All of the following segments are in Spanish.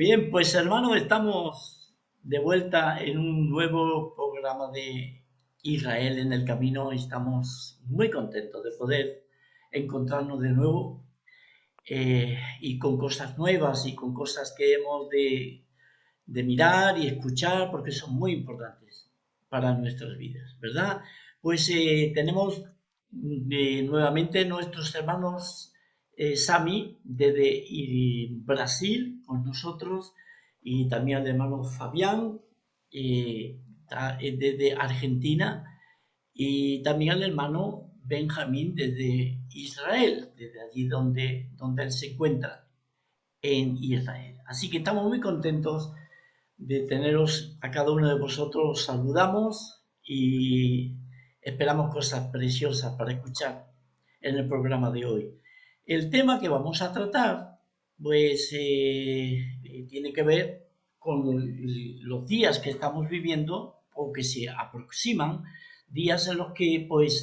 bien, pues hermano, estamos de vuelta en un nuevo programa de Israel en el camino. Estamos muy contentos de poder encontrarnos de nuevo y con cosas nuevas y con cosas que hemos de mirar y escuchar porque son muy importantes para nuestras vidas, ¿verdad? Pues tenemos nuevamente nuestros hermanos Sami desde Brasil con nosotros y también el hermano Fabián desde Argentina y también el hermano Benjamín desde Israel, desde allí donde él se encuentra en Israel. Así que estamos muy contentos de teneros a cada uno de vosotros. Os saludamos y esperamos cosas preciosas para escuchar en el programa de hoy. El tema que vamos a tratar, pues, tiene que ver con los días que estamos viviendo o que se aproximan, días en los que, pues,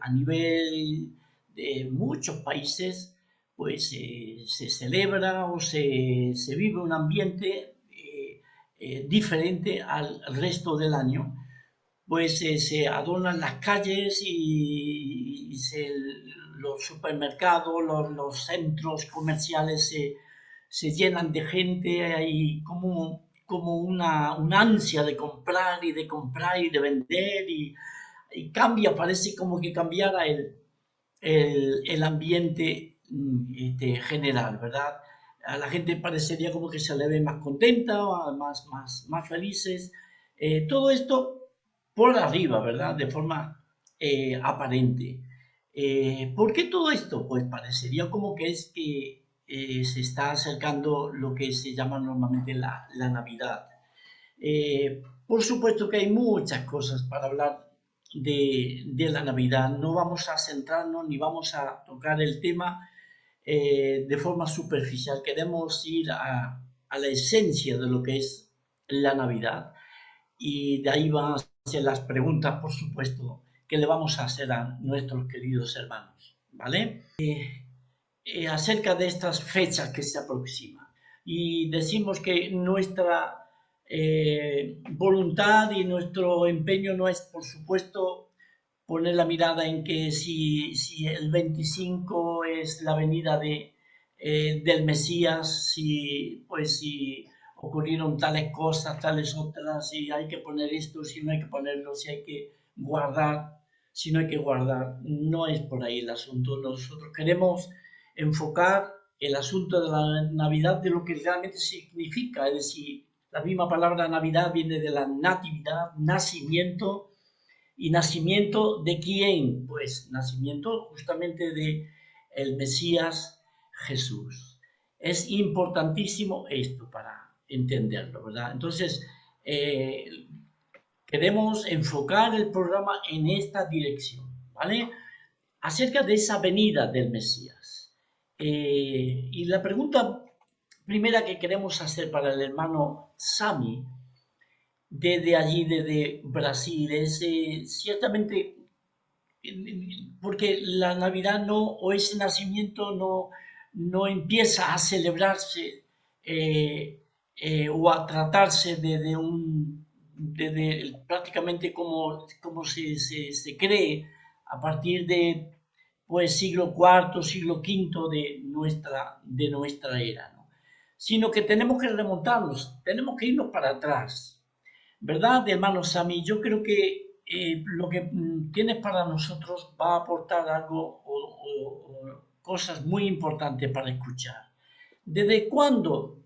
a nivel de muchos países, pues se celebra o se vive un ambiente diferente al resto del año, pues se adornan las calles y los supermercados, los centros comerciales se llenan de gente, hay como una ansia de comprar y de comprar y de vender y cambia, parece como que cambiara el ambiente general, ¿verdad? A la gente parecería como que se le ve más contenta, más felices. Todo esto por arriba, ¿verdad? De forma aparente. ¿Por qué todo esto? Pues parecería como que es que se está acercando lo que se llama normalmente la Navidad. Por supuesto que hay muchas cosas para hablar de la Navidad. No vamos a centrarnos ni vamos a tocar el tema de forma superficial. Queremos ir a la esencia de lo que es la Navidad y de ahí van a ser las preguntas, por supuesto, que le vamos a hacer a nuestros queridos hermanos, ¿vale? Acerca de estas fechas que se aproximan. Y decimos que nuestra voluntad y nuestro empeño no es, por supuesto, poner la mirada en que si el 25 es la venida del Mesías, si ocurrieron tales cosas, tales otras, si hay que poner esto, si no hay que ponerlo, si hay que guardar, si no hay que guardar. No es por ahí el asunto. Nosotros queremos enfocar el asunto de la Navidad de lo que realmente significa, es decir, la misma palabra Navidad viene de la natividad, nacimiento. ¿Y nacimiento de quién? Pues nacimiento justamente de el Mesías Jesús. Es importantísimo esto para entenderlo, ¿verdad? Entonces, eh, queremos enfocar el programa en esta dirección, ¿vale? Acerca de esa venida del Mesías. Y la pregunta primera que queremos hacer para el hermano Sami desde allí, desde Brasil, es ciertamente porque la Navidad no, o ese nacimiento no empieza a celebrarse o a tratarse prácticamente como se cree a partir de pues siglo cuarto, siglo quinto de nuestra era, ¿no? Sino que tenemos que remontarnos, tenemos que irnos para atrás, ¿verdad, hermano Sami? Yo creo que lo que tienes para nosotros va a aportar algo o cosas muy importantes para escuchar. ¿Desde cuándo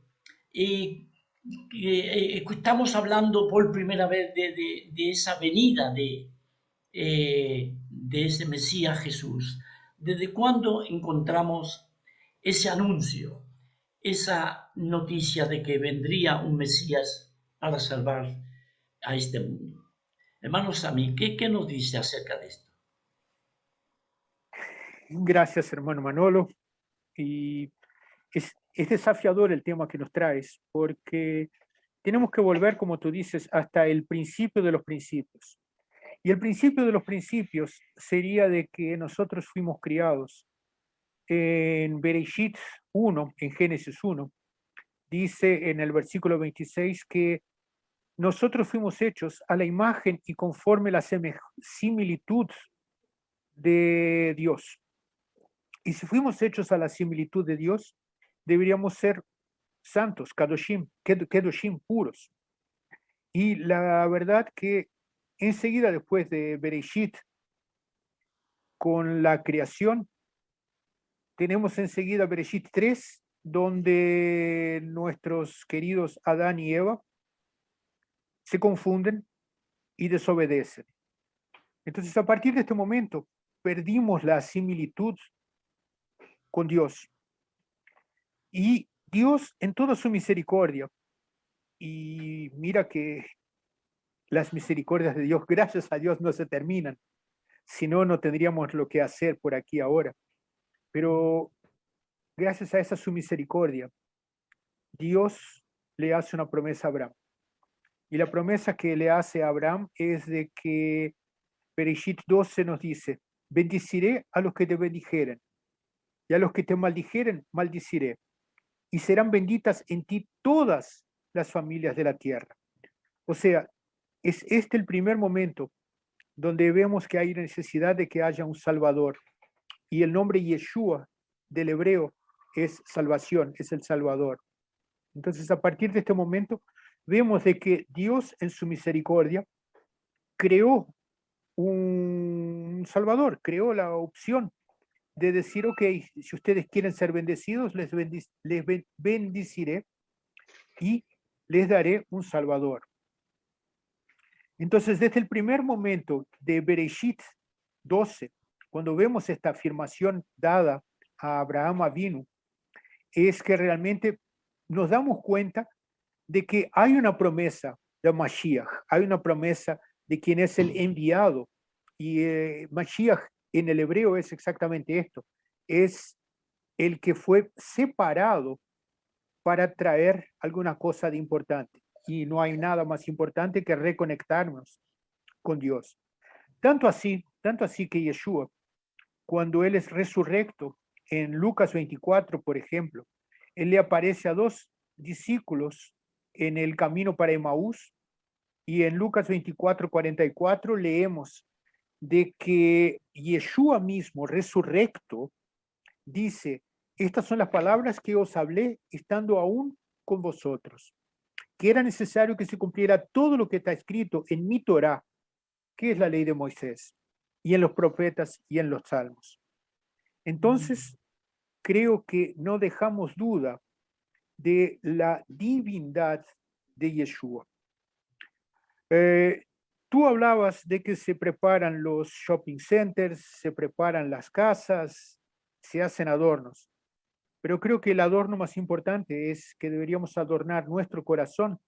estamos hablando por primera vez de esa venida de ese Mesías Jesús? ¿Desde cuándo encontramos ese anuncio, esa noticia de que vendría un Mesías para salvar a este mundo? Hermanos, a mí, ¿qué nos dice acerca de esto? Gracias, hermano Manolo. Y es desafiador el tema que nos traes, porque tenemos que volver, como tú dices, hasta el principio de los principios. Y el principio de los principios sería de que nosotros fuimos criados en Bereshit 1, en Génesis 1, dice en el versículo 26 que nosotros fuimos hechos a la imagen y conforme la similitud de Dios. Y si fuimos hechos a la similitud de Dios, deberíamos ser santos, kedoshim, puros. Y la verdad que enseguida después de Bereshit, con la creación, tenemos enseguida Bereshit 3, donde nuestros queridos Adán y Eva se confunden y desobedecen. Entonces, a partir de este momento, perdimos la similitud con Dios. Y Dios, en toda su misericordia, y mira que las misericordias de Dios, gracias a Dios, no se terminan, si no, no tendríamos lo que hacer por aquí ahora. Pero gracias a esa su misericordia, Dios le hace una promesa a Abraham. Y la promesa que le hace a Abraham es de que Bereshit 12 nos dice: bendiciré a los que te bendijeren, y a los que te maldijeren, maldiciré. Y serán benditas en ti todas las familias de la tierra. O sea, es este el primer momento donde vemos que hay necesidad de que haya un Salvador. Y el nombre Yeshua del hebreo es salvación, es el Salvador. Entonces, a partir de este momento, vemos de que Dios en su misericordia creó un Salvador, creó la opción de decir: ok, si ustedes quieren ser bendecidos, les bendiciré y les daré un Salvador. Entonces, desde el primer momento de Bereshit 12, cuando vemos esta afirmación dada a Abraham Avinu, es que realmente nos damos cuenta de que hay una promesa de Mashiach, hay una promesa de quien es el enviado. Y Mashiach en el hebreo es exactamente esto, es el que fue separado para traer alguna cosa de importante. Y no hay nada más importante que reconectarnos con Dios. Tanto así que Yeshua, cuando él es resurrecto, en Lucas 24, por ejemplo, él le aparece a dos discípulos en el camino para Emaús, y en Lucas 24, 44 leemos de que Yeshua mismo, resurrecto, dice: estas son las palabras que os hablé estando aún con vosotros, que era necesario que se cumpliera todo lo que está escrito en mi Torá, que es la ley de Moisés, y en los profetas y en los salmos. Entonces, creo que no dejamos duda de la divindad de Yeshua. Tú hablabas de que se preparan los shopping centers, se preparan las casas, se hacen adornos, pero creo que el adorno más importante es que deberíamos adornar nuestro corazón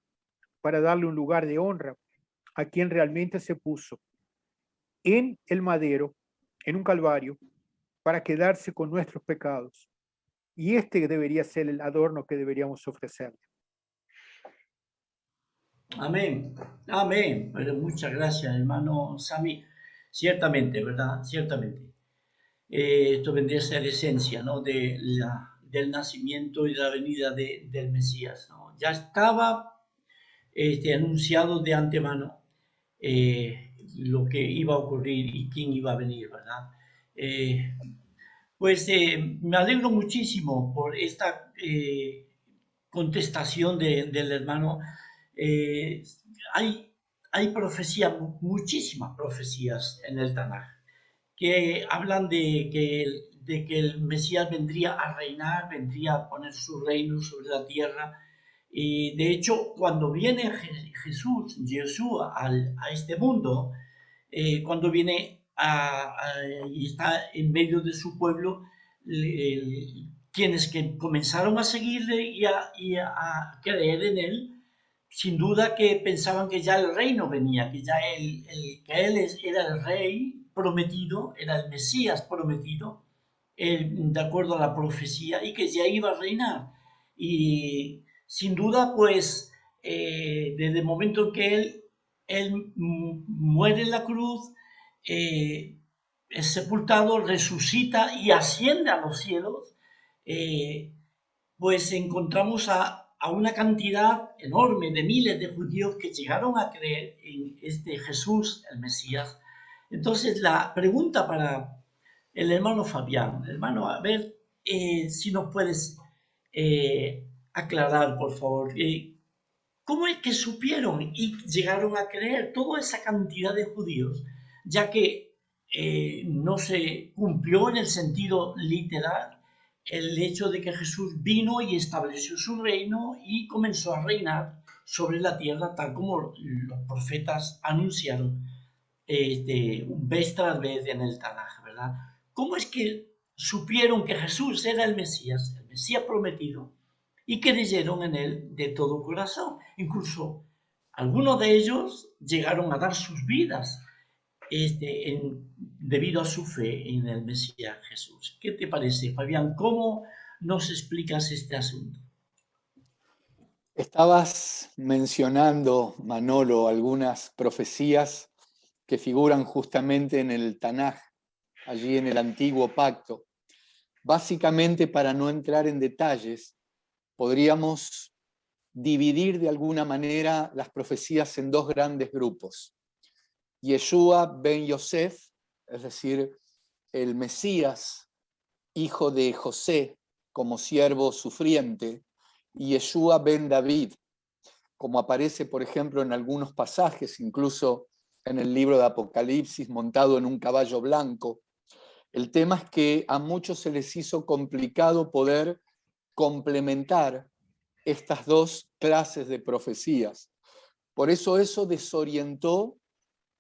para darle un lugar de honra a quien realmente se puso en el madero, en un calvario, para quedarse con nuestros pecados. Y este debería ser el adorno que deberíamos ofrecerle. Amén, amén. Pero muchas gracias, hermano Sami. Ciertamente, ¿verdad? Ciertamente. Esto vendría a ser la esencia, ¿no? Del nacimiento y de la venida del Mesías, ¿no? Ya estaba anunciado de antemano lo que iba a ocurrir y quién iba a venir, ¿verdad? Pues me alegro muchísimo por esta contestación del hermano. Eh, hay, hay profecías, muchísimas profecías en el Tanaj, que hablan de que el Mesías vendría a reinar, vendría a poner su reino sobre la tierra. Y de hecho, cuando viene Jesús, Yeshua, a este mundo, cuando viene y está en medio de su pueblo, quienes que comenzaron a seguirle y a creer en él, sin duda que pensaban que ya el reino venía, que ya era el rey prometido, era el Mesías prometido, de acuerdo a la profecía, y que ya iba a reinar. Y sin duda, pues, desde el momento en que él muere en la cruz, es sepultado, resucita y asciende a los cielos, pues encontramos a una cantidad enorme de miles de judíos que llegaron a creer en este Jesús, el Mesías. Entonces, la pregunta para el hermano Fabián, hermano, a ver si nos puedes aclarar, por favor, ¿cómo es que supieron y llegaron a creer toda esa cantidad de judíos? Ya que no se cumplió en el sentido literal el hecho de que Jesús vino y estableció su reino y comenzó a reinar sobre la tierra tal como los profetas anunciaron vez tras vez en el Tanaj, ¿verdad? ¿Cómo es que supieron que Jesús era el Mesías prometido, y creyeron en él de todo corazón? Incluso algunos de ellos llegaron a dar sus vidas debido a su fe en el Mesías Jesús. ¿Qué te parece, Fabián? ¿Cómo nos explicas este asunto? Estabas mencionando, Manolo, algunas profecías que figuran justamente en el Tanaj, allí en el Antiguo Pacto. Básicamente, para no entrar en detalles, podríamos dividir de alguna manera las profecías en dos grandes grupos. Yeshua ben Yosef, es decir, el Mesías, hijo de José, como siervo sufriente, y Yeshua ben David, como aparece, por ejemplo, en algunos pasajes, incluso en el libro de Apocalipsis, montado en un caballo blanco. El tema es que a muchos se les hizo complicado poder complementar estas dos clases de profecías. Por eso desorientó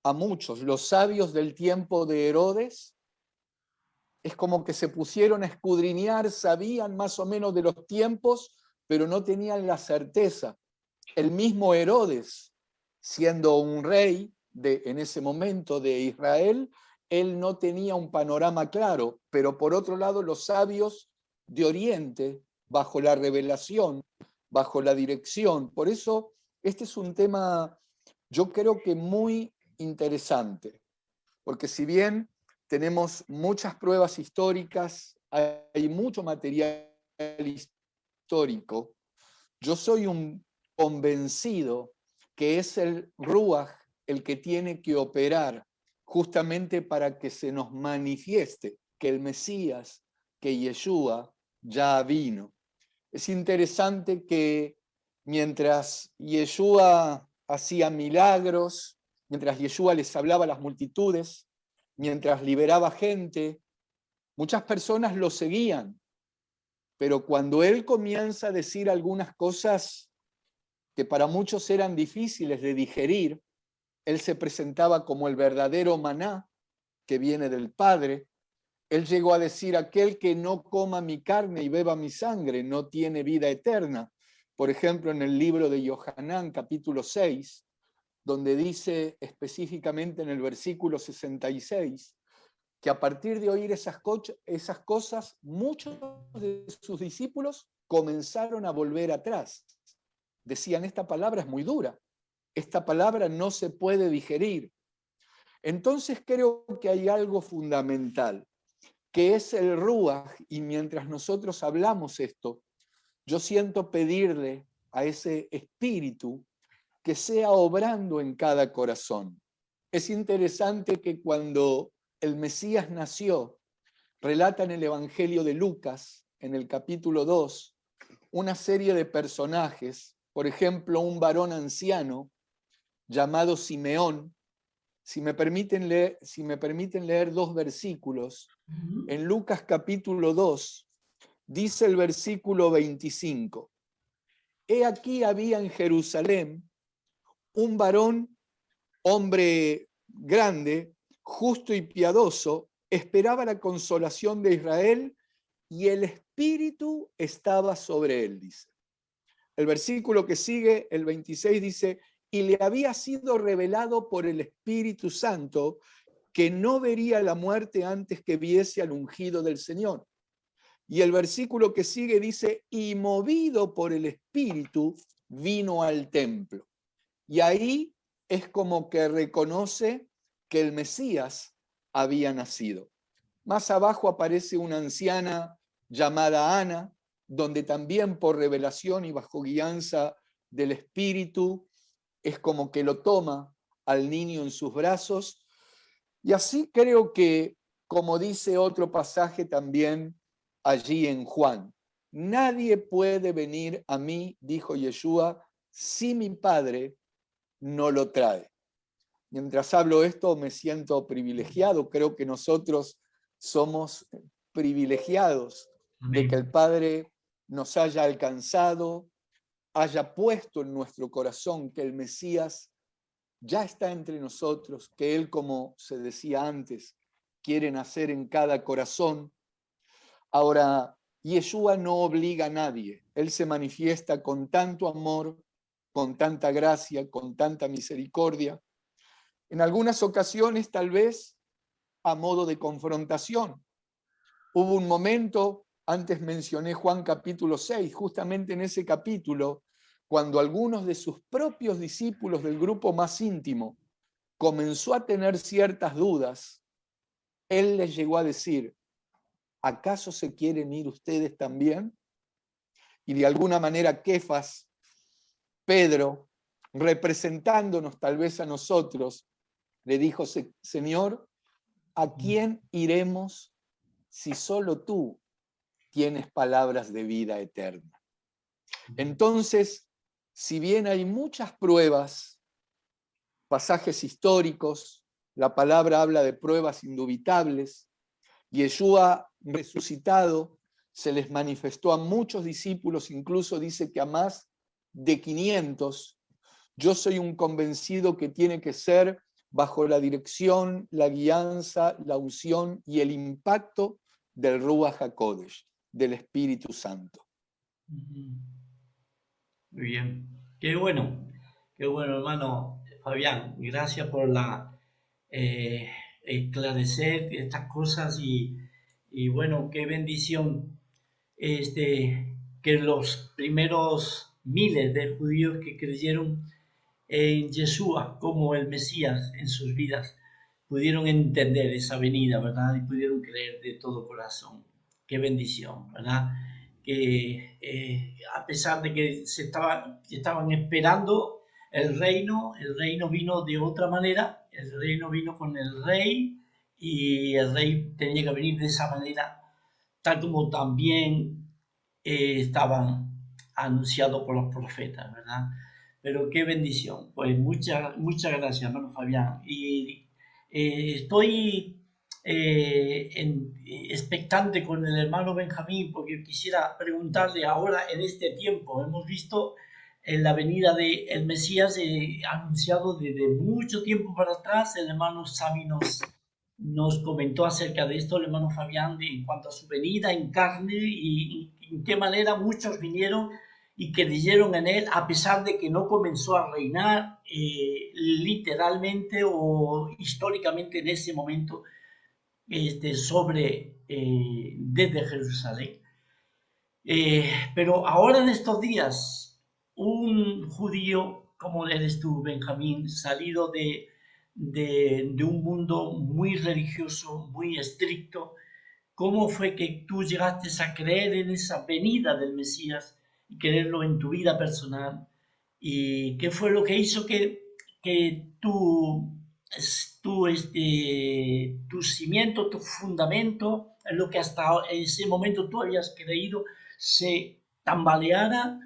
a muchos. Los sabios del tiempo de Herodes es como que se pusieron a escudriñar, sabían más o menos de los tiempos, pero no tenían la certeza. El mismo Herodes, siendo un rey en ese momento de Israel, él no tenía un panorama claro, pero por otro lado los sabios de Oriente, bajo la revelación, bajo la dirección. Por eso este es un tema, yo creo que muy interesante, porque si bien tenemos muchas pruebas históricas, hay mucho material histórico, yo soy un convencido que es el Ruach el que tiene que operar justamente para que se nos manifieste que el Mesías, que Yeshua ya vino. Es interesante que mientras Yeshua hacía milagros, mientras Yeshua les hablaba a las multitudes, mientras liberaba gente, muchas personas lo seguían. Pero cuando él comienza a decir algunas cosas que para muchos eran difíciles de digerir, él se presentaba como el verdadero maná que viene del Padre. Él llegó a decir: aquel que no coma mi carne y beba mi sangre no tiene vida eterna. Por ejemplo, en el libro de Yohanan, capítulo 6, donde dice específicamente en el versículo 66, que a partir de oír esas cosas, muchos de sus discípulos comenzaron a volver atrás. Decían: esta palabra es muy dura, esta palabra no se puede digerir. Entonces creo que hay algo fundamental, que es el Ruach, y mientras nosotros hablamos esto, yo siento pedirle a ese espíritu que sea obrando en cada corazón. Es interesante que cuando el Mesías nació, relata en el Evangelio de Lucas, en el capítulo 2, una serie de personajes, por ejemplo, un varón anciano llamado Simeón. Si me permiten leer dos versículos, en Lucas capítulo 2, dice el versículo 25, he aquí había en Jerusalén un varón, hombre grande, justo y piadoso, esperaba la consolación de Israel y el Espíritu estaba sobre él, dice. El versículo que sigue, el 26, dice, y le había sido revelado por el Espíritu Santo que no vería la muerte antes que viese al ungido del Señor. Y el versículo que sigue dice, y movido por el Espíritu, vino al templo. Y ahí es como que reconoce que el Mesías había nacido. Más abajo aparece una anciana llamada Ana, donde también por revelación y bajo guianza del Espíritu es como que lo toma al niño en sus brazos. Y así creo que, como dice otro pasaje también allí en Juan, nadie puede venir a mí, dijo Yeshua, si mi Padre no lo trae. Mientras hablo esto me siento privilegiado, creo que nosotros somos privilegiados de que el Padre nos haya alcanzado, haya puesto en nuestro corazón que el Mesías ya está entre nosotros, que Él, como se decía antes, quiere nacer en cada corazón. Ahora, Yeshua no obliga a nadie, Él se manifiesta con tanto amor, con tanta gracia, con tanta misericordia. En algunas ocasiones, tal vez, a modo de confrontación. Hubo un momento, antes mencioné Juan capítulo 6, justamente en ese capítulo, cuando algunos de sus propios discípulos del grupo más íntimo comenzó a tener ciertas dudas, Él les llegó a decir, ¿acaso se quieren ir ustedes también? Y de alguna manera Kefas, Pedro, representándonos tal vez a nosotros, le dijo, Señor, ¿a quién iremos si solo tú tienes palabras de vida eterna? Entonces, si bien hay muchas pruebas, pasajes históricos, la palabra habla de pruebas indubitables, Yeshua resucitado se les manifestó a muchos discípulos, incluso dice que a más de 500. Yo soy un convencido que tiene que ser bajo la dirección, la guianza, la unción y el impacto del Ruach HaKodesh, del Espíritu Santo. Muy bien, qué bueno, hermano Fabián. Gracias por esclarecer estas cosas y bueno, qué bendición que los primeros miles de judíos que creyeron en Yeshua como el Mesías en sus vidas pudieron entender esa venida, ¿verdad? Y pudieron creer de todo corazón. Qué bendición, ¿verdad? Que a pesar de que estaban esperando el reino vino de otra manera, el reino vino con el rey y el rey tenía que venir de esa manera, tal como también estaban anunciados por los profetas, ¿verdad? Pero qué bendición. Pues muchas gracias, hermano Fabián. Y estoy expectante con el hermano Benjamín porque quisiera preguntarle ahora en este tiempo. Hemos visto la venida del Mesías anunciado desde mucho tiempo para atrás. El hermano Sami nos comentó acerca de esto, el hermano Fabián, en cuanto a su venida en carne y en qué manera muchos vinieron y creyeron en él, a pesar de que no comenzó a reinar literalmente o históricamente en ese momento desde Jerusalén. Pero ahora en estos días, un judío como eres tú, Benjamín, salido de un mundo muy religioso, muy estricto, ¿cómo fue que tú llegaste a creer en esa venida del Mesías y creerlo en tu vida personal? ¿Y qué fue lo que hizo que tu cimiento, tu fundamento, en lo que hasta ese momento tú habías creído, se tambaleara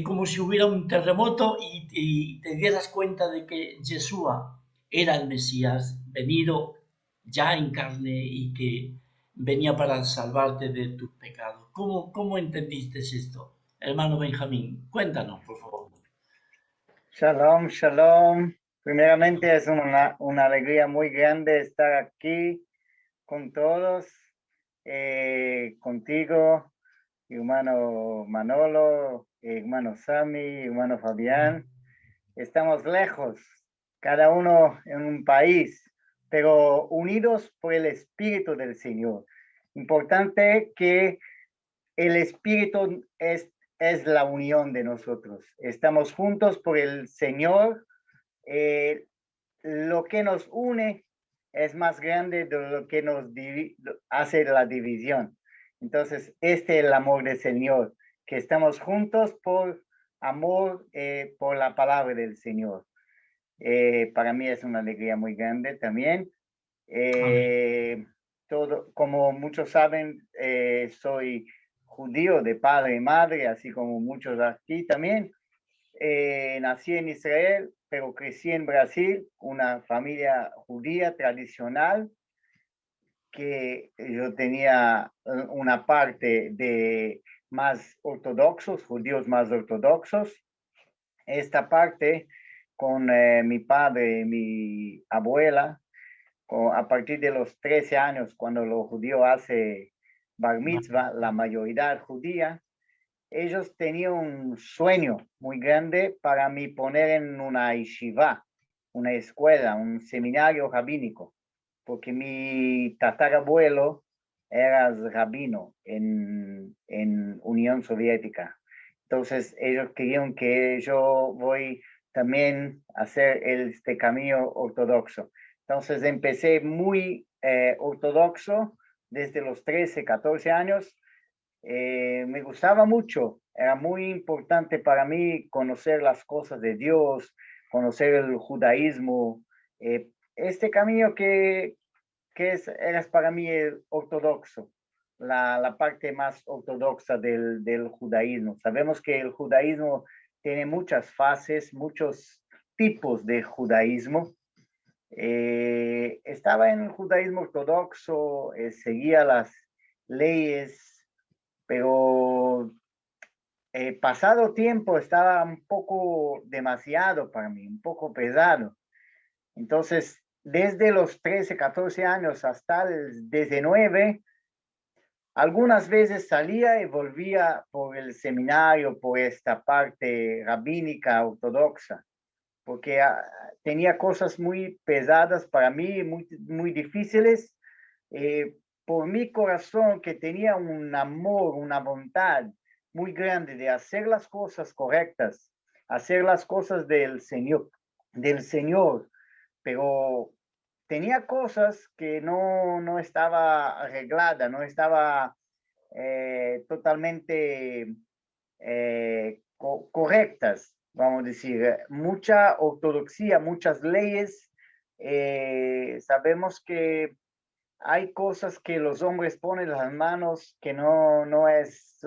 como si hubiera un terremoto y te dieras cuenta de que Yeshua era el Mesías venido ya en carne y que venía para salvarte de tus pecados? ¿Cómo entendiste esto, hermano Benjamín? Cuéntanos, por favor. Shalom, shalom. Primeramente es una alegría muy grande estar aquí con todos, contigo, hermano Manolo, hermano Sami, hermano Fabián. Estamos lejos, cada uno en un país, pero unidos por el Espíritu del Señor. Importante que el Espíritu es la unión de nosotros. Estamos juntos por el Señor. Lo que nos une es más grande de lo que nos hace la división. Entonces, este es el amor del Señor, que estamos juntos por amor, por la palabra del Señor. Para mí es una alegría muy grande también. Como muchos saben, soy judío de padre y madre, así como muchos aquí también. Nací en Israel, pero crecí en Brasil, una familia judía tradicional, que yo tenía una parte de más ortodoxos, judíos más ortodoxos. Esta parte con mi padre y mi abuela, a partir de los 13 años, cuando los judíos hacen bar mitzvah, la mayoría judía, ellos tenían un sueño muy grande para mí poner en una yeshiva, una escuela, un seminario rabínico, porque mi tatarabuelo era rabino en Unión Soviética. Entonces ellos querían que yo voy también a hacer este camino ortodoxo. Entonces empecé muy ortodoxo desde los 13, 14 años. Me gustaba mucho, era muy importante para mí conocer las cosas de Dios, conocer el judaísmo, este camino que era para mí el ortodoxo, la parte más ortodoxa del judaísmo. Sabemos que el judaísmo tiene muchas fases, muchos tipos de judaísmo. Estaba en el judaísmo ortodoxo, seguía las leyes, pero pasado tiempo estaba un poco demasiado para mí, un poco pesado. Entonces, desde los 13, 14 años hasta el 19, algunas veces salía y volvía por el seminario, por esta parte rabínica ortodoxa, porque tenía cosas muy pesadas para mí, muy, muy difíciles, por mi corazón, que tenía un amor, una voluntad muy grande de hacer las cosas correctas, hacer las cosas del Señor, pero tenía cosas que no estaba arreglada, no estaba totalmente correctas, vamos a decir, mucha ortodoxia, muchas leyes. Sabemos que hay cosas que los hombres ponen las manos que no es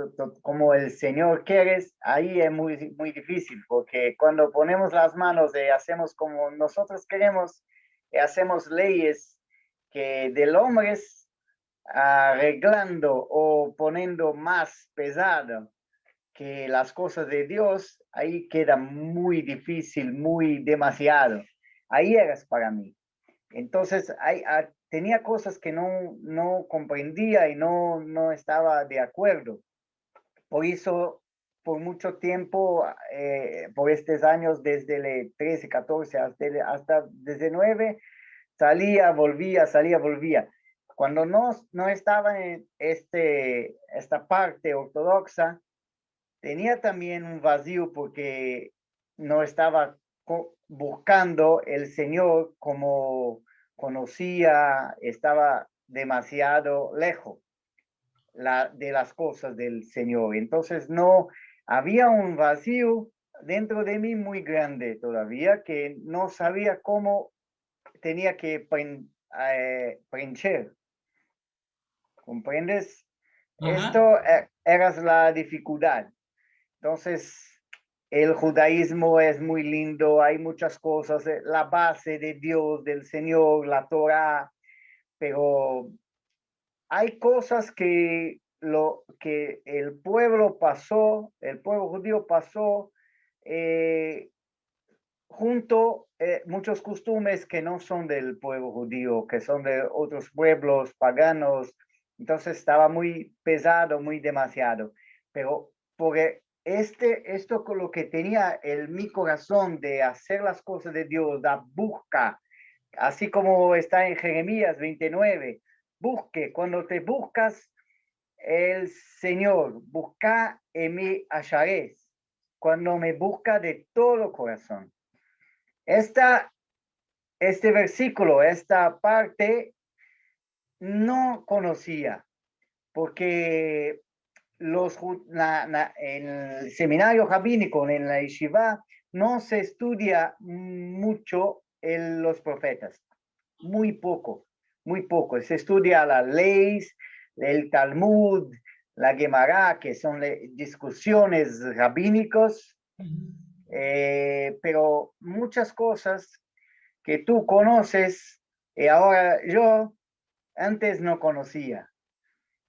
como el Señor quiere. Ahí es muy, muy difícil, porque cuando ponemos las manos y hacemos como nosotros queremos, y hacemos leyes que del hombre es arreglando o poniendo más pesado que las cosas de Dios, ahí queda muy difícil, muy demasiado. Ahí eras para mí. Entonces, tenía cosas que no comprendía y no estaba de acuerdo. Por eso, por mucho tiempo, por estos años, desde el 13, 14 hasta 19, salía, volvía. Cuando no estaba en esta parte ortodoxa, tenía también un vacío porque no estaba buscando el Señor como conocía, estaba demasiado lejos de las cosas del Señor. Entonces no había un vacío dentro de mí muy grande todavía, que no sabía cómo tenía que preencher. ¿Comprendes? Esto era la dificultad. Entonces, el judaísmo es muy lindo, hay muchas cosas, la base de Dios, del Señor, la Torah, pero hay cosas que el pueblo judío pasó, junto muchos costumbres que no son del pueblo judío, que son de otros pueblos paganos. Entonces estaba muy pesado, muy demasiado. Pero esto con lo que tenía mi corazón de hacer las cosas de Dios, la busca, así como está en Jeremías 29, busque, cuando te buscas el Señor, busca en mí hallaréis, cuando me busca de todo corazón. Este versículo, esta parte, no conocía, porque en el seminario rabínico, en la yeshiva, no se estudia mucho los profetas, muy poco, muy poco. Se estudia las leyes, el Talmud, la Gemara, que son discusiones rabínicos, pero muchas cosas que tú conoces, y ahora yo antes no conocía.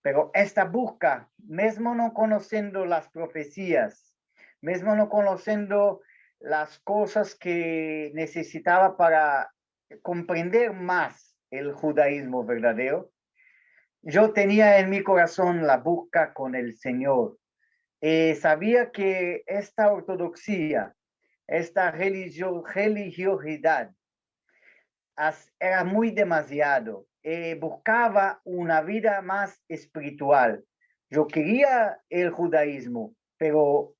Pero esta busca, mismo no conociendo las profecías, mismo no conociendo las cosas que necesitaba para comprender más el judaísmo verdadero, yo tenía en mi corazón la busca con el Señor. Sabía que esta ortodoxia, esta religiosidad, era muy demasiado. Buscaba una vida más espiritual. Yo quería el judaísmo, pero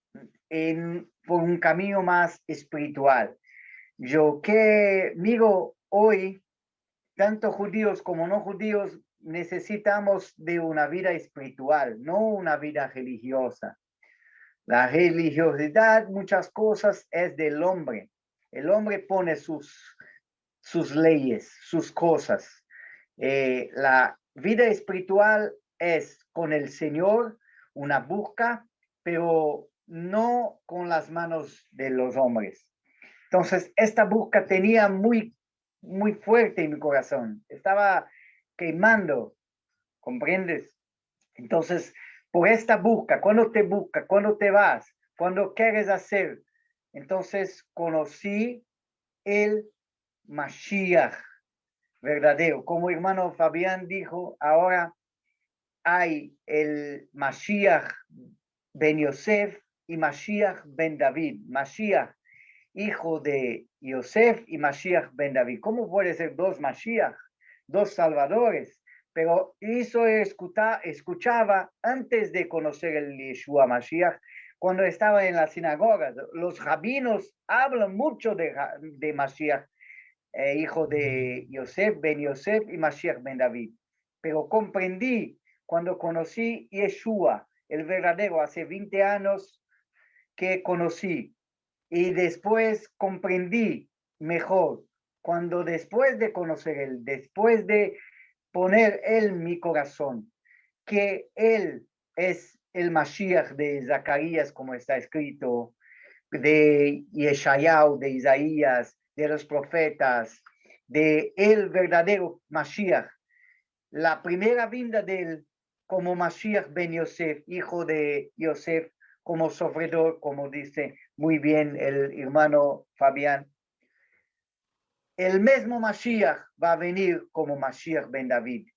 por un camino más espiritual. Yo que miro hoy, tanto judíos como no judíos, necesitamos de una vida espiritual, no una vida religiosa. La religiosidad, muchas cosas, es del hombre. El hombre pone sus leyes, sus cosas. La vida espiritual es con el Señor, una busca, pero no con las manos de los hombres. Entonces, esta busca tenía muy fuerte en mi corazón. Estaba quemando, ¿comprendes? Entonces, por esta busca, cuando te vas, cuando quieres hacer, entonces conocí el Mashiach verdadero. Como hermano Fabián dijo, ahora hay el Mashiach ben Yosef y Mashiach ben David. Mashiach, hijo de Yosef, y Mashiach ben David. ¿Cómo puede ser dos Mashiach, dos salvadores? Pero eso escuchaba antes de conocer el Yeshua Mashiach, cuando estaba en la sinagoga. Los rabinos hablan mucho de Mashiach, hijo de Yosef, ben Yosef y Mashiach ben David. Pero comprendí cuando conocí Yeshua, el verdadero, hace 20 años que conocí. Y después comprendí mejor, cuando después de conocer él, después de poner en mi corazón, que él es el Mashiach de Zacarías, como está escrito, de Yeshayahu, de Isaías, de los profetas, de el verdadero Mashiach, la primera vinda de él como Mashiach ben Yosef, hijo de Yosef, como sofredor, como dice muy bien el hermano Fabián. El mismo Mashiach va a venir como Mashiach ben David.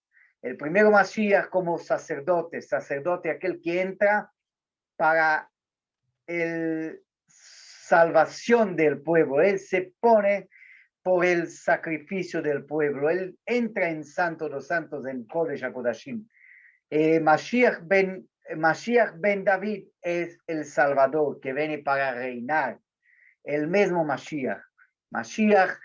El primero Mashiach como sacerdote, aquel que entra para el salvación del pueblo. Él se pone por el sacrificio del pueblo. Él entra en Santo de Santos, en Kodesh HaKodashim. Mashiach ben David es el Salvador que viene para reinar. El mismo Mashiach. Mashiach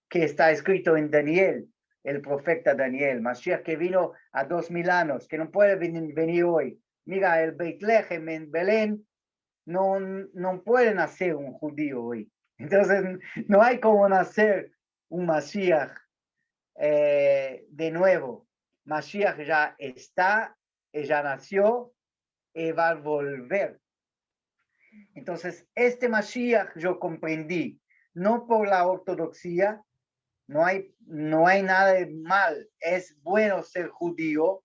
que está escrito en Daniel, el profeta Daniel. Mashiach que vino a 2000 años, que no puede venir hoy. Mira, el Beit Lehem en Belén no puede nacer un judío hoy. Entonces, no hay como nacer un Mashiach de nuevo. Mashiach ya está, ya nació y va a volver. Entonces, este Mashiach yo comprendí, no por la ortodoxia, no hay nada de mal, es bueno ser judío.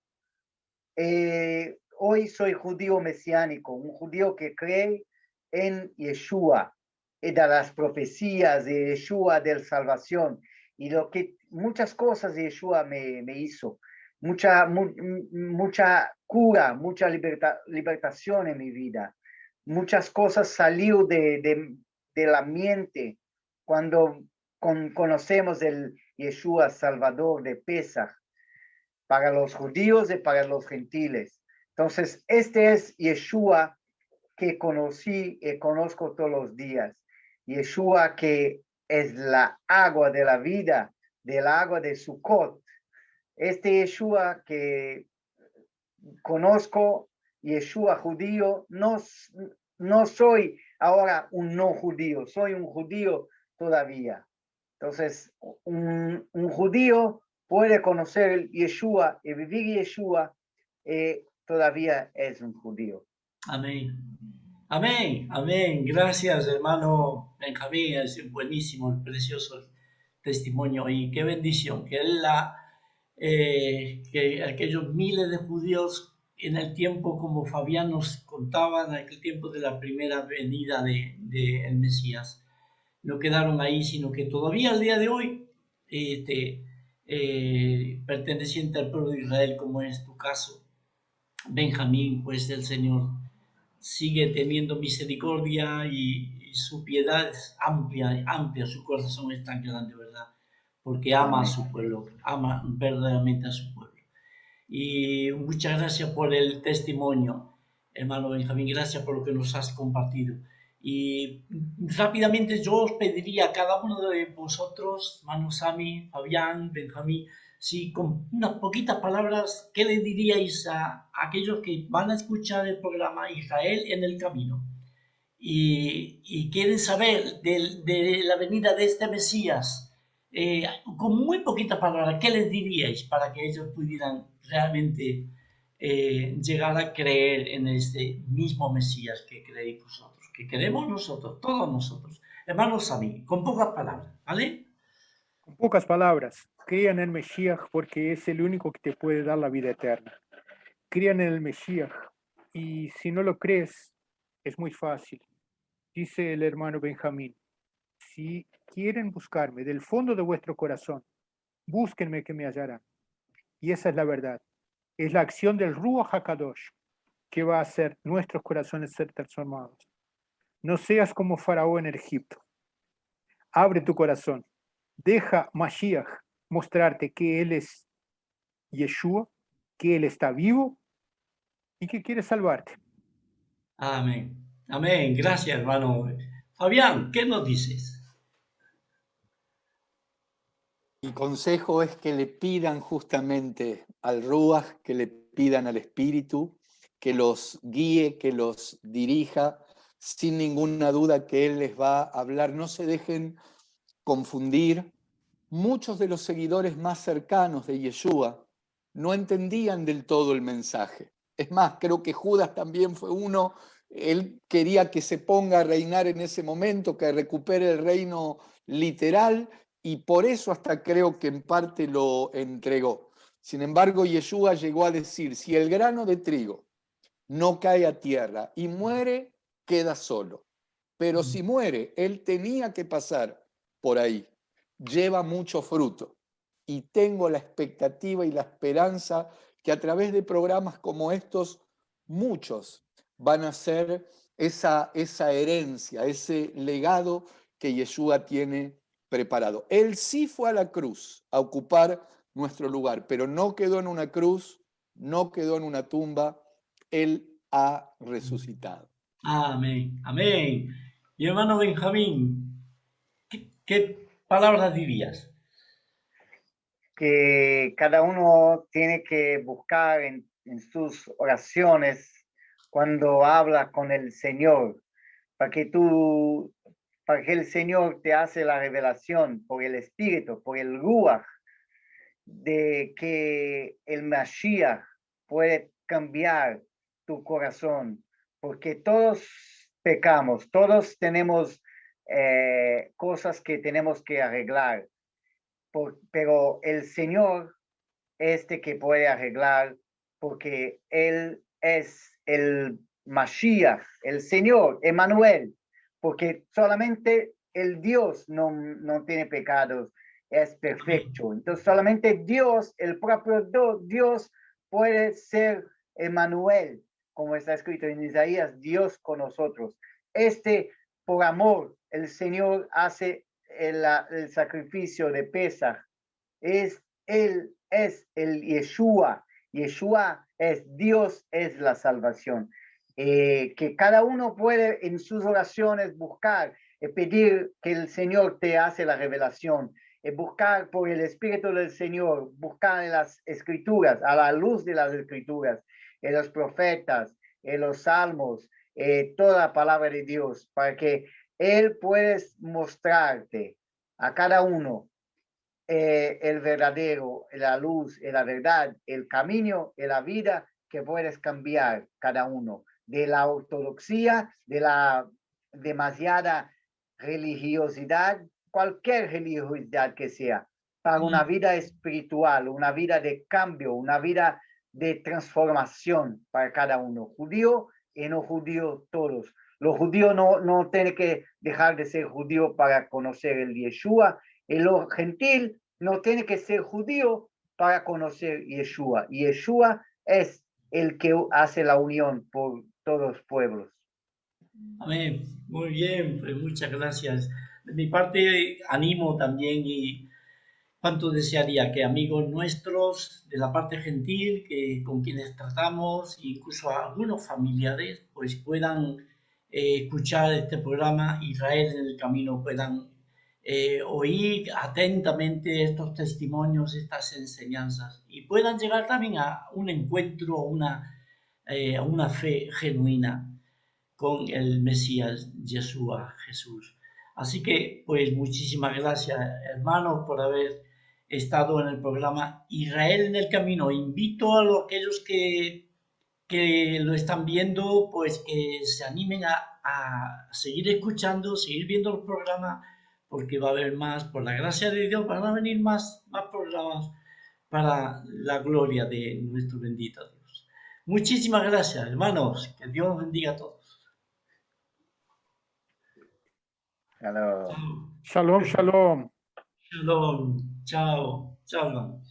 Hoy soy judío mesiánico, un judío que cree en Yeshua, y de las profecías de Yeshua, de la salvación, y muchas cosas de Yeshua me hizo, mucha cura, mucha libertación en mi vida, muchas cosas salió de la mente cuando conocemos el Yeshua Salvador de Pesach, para los judíos y para los gentiles. Entonces, este es Yeshua que conocí y conozco todos los días. Yeshua que es la agua de la vida, del agua de Sukkot. Este Yeshua que conozco Yeshua judío, no soy ahora un no judío, soy un judío todavía. Entonces, un judío puede conocer Yeshua y vivir Yeshua, todavía es un judío. Amén. Amén, amén. Gracias, hermano Benjamín. Es buenísimo, precioso testimonio. Y qué bendición que aquellos miles de judíos en el tiempo, como Fabián nos contaba, en aquel tiempo de la primera venida de el Mesías, no quedaron ahí, sino que todavía al día de hoy, perteneciente al pueblo de Israel, como es tu caso, Benjamín, pues el Señor sigue teniendo misericordia y su piedad es amplia, amplia, su corazón es tan grande, ¿verdad? Porque ama a su pueblo, ama verdaderamente a su pueblo. Y muchas gracias por el testimonio, hermano Benjamín, gracias por lo que nos has compartido. Y rápidamente yo os pediría a cada uno de vosotros, hermano Sami, Fabián, Benjamín, si con unas poquitas palabras, ¿qué le diríais a aquellos que van a escuchar el programa Israel en el Camino? Y quieren saber de la venida de este Mesías, con muy poquitas palabras, ¿qué les diríais para que ellos pudieran realmente llegar a creer en este mismo Mesías que creéis vosotros, que queremos nosotros, todos nosotros? Hermanos, a mí, con pocas palabras, ¿vale? Con pocas palabras, crean en el Mesías porque es el único que te puede dar la vida eterna. Crean en el Mesías y si no lo crees, es muy fácil. Dice el hermano Benjamín, si quieren buscarme del fondo de vuestro corazón, búsquenme que me hallarán. Y esa es la verdad. Es la acción del Ruach HaKadosh que va a hacer nuestros corazones ser transformados. No seas como Faraón en Egipto. Abre tu corazón. Deja Mashiach mostrarte que Él es Yeshua, que Él está vivo y que quiere salvarte. Amén. Amén. Gracias, hermano. Fabián, ¿qué nos dices? Mi consejo es que le pidan justamente al Ruach, que le pidan al Espíritu, que los guíe, que los dirija, sin ninguna duda que Él les va a hablar. No se dejen confundir. Muchos de los seguidores más cercanos de Yeshua no entendían del todo el mensaje. Es más, creo que Judas también fue uno. Él quería que se ponga a reinar en ese momento, que recupere el reino literal, y por eso hasta creo que en parte lo entregó. Sin embargo, Yeshua llegó a decir, si el grano de trigo no cae a tierra y muere, queda solo. Pero si muere, él tenía que pasar por ahí. Lleva mucho fruto. Y tengo la expectativa y la esperanza que a través de programas como estos, muchos van a hacer esa herencia, ese legado que Yeshua tiene preparado. Él sí fue a la cruz a ocupar nuestro lugar, pero no quedó en una cruz, no quedó en una tumba, Él ha resucitado. Amén. Amén. Y hermano Benjamín, ¿qué palabras dirías? Que cada uno tiene que buscar en sus oraciones cuando habla con el Señor, para que el Señor te hace la revelación por el Espíritu, por el Ruach, de que el Mashiach puede cambiar tu corazón, porque todos pecamos, todos tenemos cosas que tenemos que arreglar, pero el Señor que puede arreglar, porque Él es el Mashiach, el Señor, Emmanuel, porque solamente el Dios no tiene pecados, es perfecto. Entonces solamente Dios, el propio Dios, puede ser Emmanuel, como está escrito en Isaías, Dios con nosotros. Por amor, el Señor hace el sacrificio de Pesaj. Él es el Yeshua. Yeshua es Dios, es la salvación. Que cada uno puede en sus oraciones buscar, pedir que el Señor te hace la revelación, buscar por el Espíritu del Señor, buscar en las Escrituras, a la luz de las Escrituras, en los profetas, en los salmos, toda la palabra de Dios, para que Él pueda mostrarte a cada uno el verdadero, la luz, la verdad, el camino, la vida que puedes cambiar cada uno, de la ortodoxia, de la demasiada religiosidad, cualquier religiosidad que sea, para una vida espiritual, una vida de cambio, una vida de transformación para cada uno, judío y no judío todos. Los judíos no tienen que dejar de ser judíos para conocer el Yeshua, y los gentil no tiene que ser judío para conocer Yeshua. Y Yeshua es el que hace la unión por todos los pueblos. Amén. Muy bien, pues muchas gracias. De mi parte, animo también y cuánto desearía que amigos nuestros de la parte gentil, que con quienes tratamos, incluso algunos familiares, pues puedan escuchar este programa Israel en el Camino, puedan oír atentamente estos testimonios, estas enseñanzas y puedan llegar también a un encuentro, a una fe genuina con el Mesías Yeshua Jesús. Así que, pues muchísimas gracias, hermanos, por haber estado en el programa Israel en el Camino. Invito a aquellos que lo están viendo, pues que se animen a seguir escuchando, seguir viendo los programas, porque va a haber más, por la gracia de Dios, van a venir más programas para la gloria de nuestro bendito Dios. Muchísimas gracias, hermanos. Que Dios los bendiga a todos. Hello. Shalom, shalom. Shalom. Chao. Chao, hermanos.